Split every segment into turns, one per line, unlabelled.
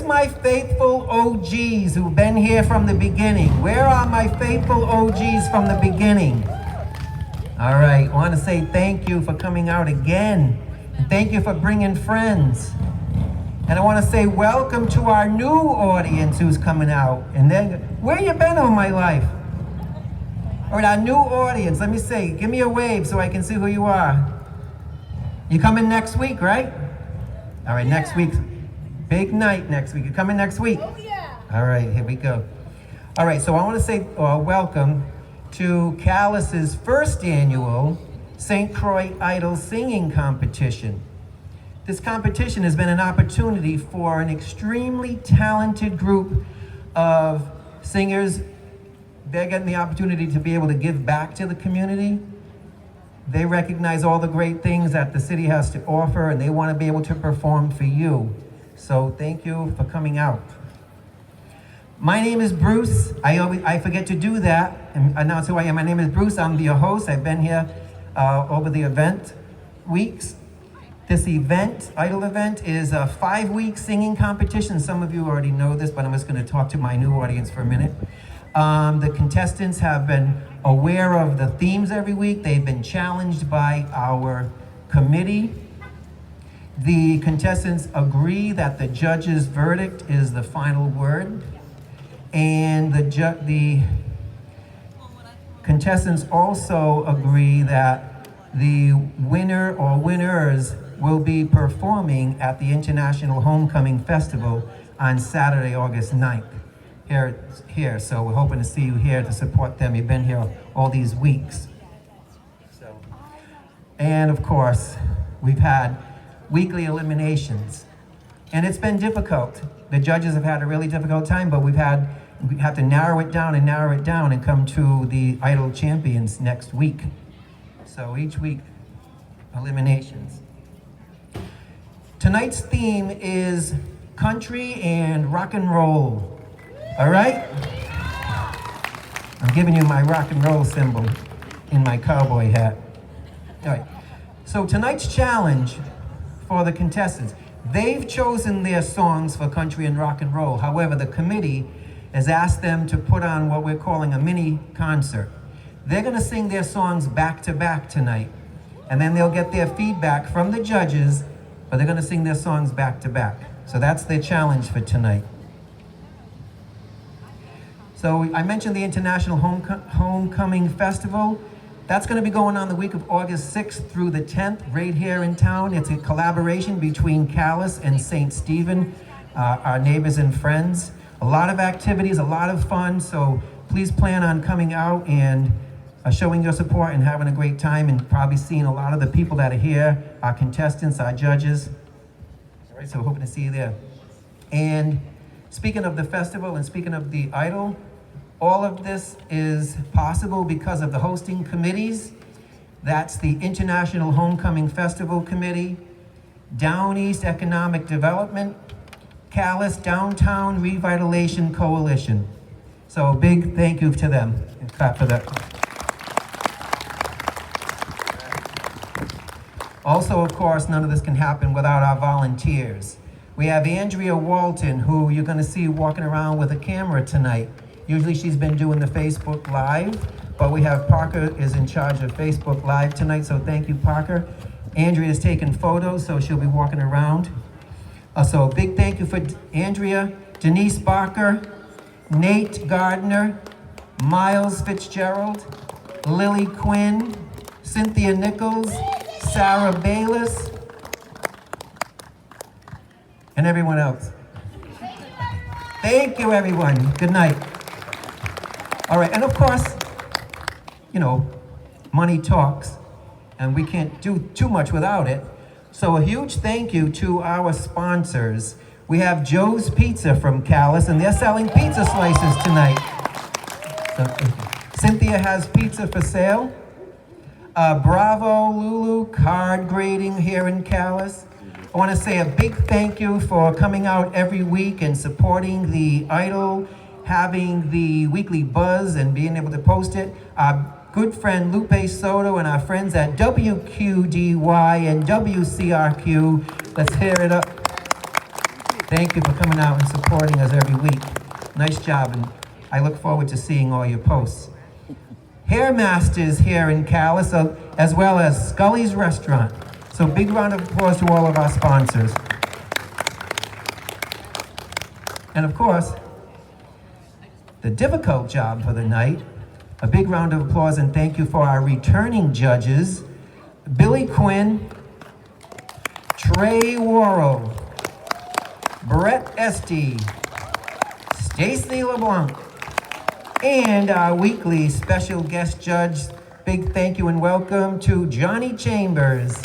my faithful OGs who've been here from the beginning? Where are my faithful OGs from the beginning? All right, I want to say thank you for coming out again. And thank you for bringing friends. And I want to say welcome to our new audience who's coming out. And then, where you been all my life? All right, our new audience, let me say, give me a wave so I can see who you are. You coming next week, right? All right, next week. Big night next week. You coming next week?
Oh, yeah.
All right, here we go. All right, so I want to say welcome to Callis's first annual St. Croix Idol Singing Competition. This competition has been an opportunity for an extremely talented group of singers. They're getting the opportunity to be able to give back to the community. They recognize all the great things that the city has to offer, and they want to be able to perform for you. So thank you for coming out. My name is Bruce. I forget to do that and announce who I am. My name is Bruce. I'm your host. I've been here over the event weeks. This event, Idol event, is a 5-week singing competition. Some of you already know this, but I'm just going to talk to my new audience for a minute. The contestants have been aware of the themes every week. They've been challenged by our committee. The contestants agree that the judge's verdict is the final word. And the contestants also agree that the winner or winners will be performing at the International Homecoming Festival on Saturday, August 9th. Here. So we're hoping to see you here to support them. You've been here all these weeks. And of course, we've had weekly eliminations. And it's been difficult. The judges have had a really difficult time, but we have to narrow it down and come to the Idol champions next week. So each week, eliminations. Tonight's theme is country and rock and roll. All right? I'm giving you my rock and roll symbol in my cowboy hat. All right. So tonight's challenge for the contestants, they've chosen their songs for country and rock and roll. However, the committee has asked them to put on what we're calling a mini concert. They're going to sing their songs back to back tonight, and then they'll get their feedback from the judges, but they're going to sing their songs back to back. So that's their challenge for tonight. So I mentioned the International Homecoming Festival. That's going to be going on the week of August 6th through the 10th right here in town. It's a collaboration between Callis and St. Stephen, our neighbors and friends. A lot of activities, a lot of fun, so please plan on coming out and showing your support and having a great time, and probably seeing a lot of the people that are here, our contestants, our judges. All right, so we're hoping to see you there. And speaking of the festival and speaking of the Idol, all of this is possible because of the hosting committees. That's the International Homecoming Festival Committee, Down East Economic Development, Callis Downtown Revitalization Coalition. So a big thank you to them. And clap for that. Also, of course, none of this can happen without our volunteers. We have Andrea Walton, who you're going to see walking around with a camera tonight. Usually she's been doing the Facebook Live, but we have Parker is in charge of Facebook Live tonight, so thank you, Parker. Andrea is taking photos, so she'll be walking around. So a big thank you for Andrea, Denise Barker, Nate Gardner, Miles Fitzgerald, Lily Quinn, Cynthia Nichols, Sarah Bayless, and everyone else. Thank you, everyone. Good night. All right, and of course, you know, money talks, and we can't do too much without it. So a huge thank you to our sponsors. We have Joe's Pizza from Callis, and they're selling pizza slices tonight. So, Cynthia has pizza for sale. Bravo Lulu card grading here in Callis. I want to say a big thank you for coming out every week and supporting the Idol, having the weekly buzz and being able to post it. Our good friend Lupe Soto and our friends at WQDY and WCRQ. Let's hear it up. Thank you for coming out and supporting us every week. Nice job, and I look forward to seeing all your posts. Hair Masters here in Calais, as well as Scully's Restaurant. So big round of applause to all of our sponsors. And of course, the difficult job for the night, a big round of applause and thank you for our returning judges, Billy Quinn, Trey Worrell, Brett Estee, Stacy LeBlanc, and our weekly special guest judge. Big thank you and welcome to Johnny Chambers.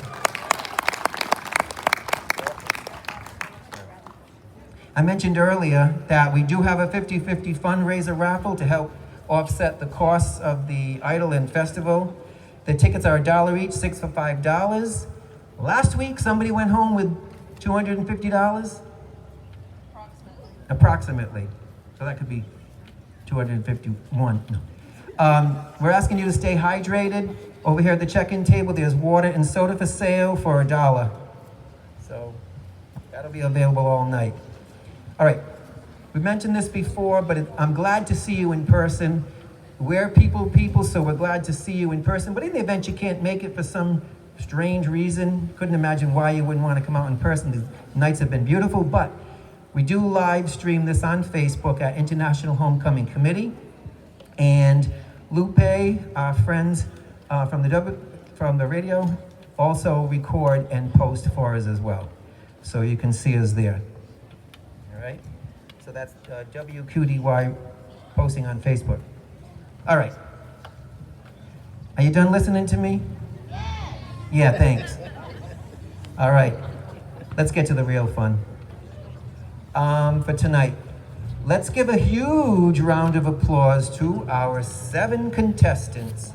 I mentioned earlier that we do have a 50-50 fundraiser raffle to help offset the costs of the Idol and Festival. The tickets are $1 each, 6 for $5. Last week, somebody went home with $250? Approximately. So that could be 251. No. We're asking you to stay hydrated. Over here at the check-in table, there's water and soda for sale for $1. So that'll be available all night. All right, we mentioned this before, but I'm glad to see you in person. We're people, so we're glad to see you in person. But in the event you can't make it for some strange reason, couldn't imagine why you wouldn't want to come out in person. The nights have been beautiful, but we do live stream this on Facebook at International Homecoming Committee. And Lupe, our friends from the radio, also record and post for us as well. So you can see us there. All right? So that's WQDY posting on Facebook. All right. Are you done listening to me? Yeah, thanks. All right. Let's get to the real fun. For tonight, let's give a huge round of applause to our 7 contestants.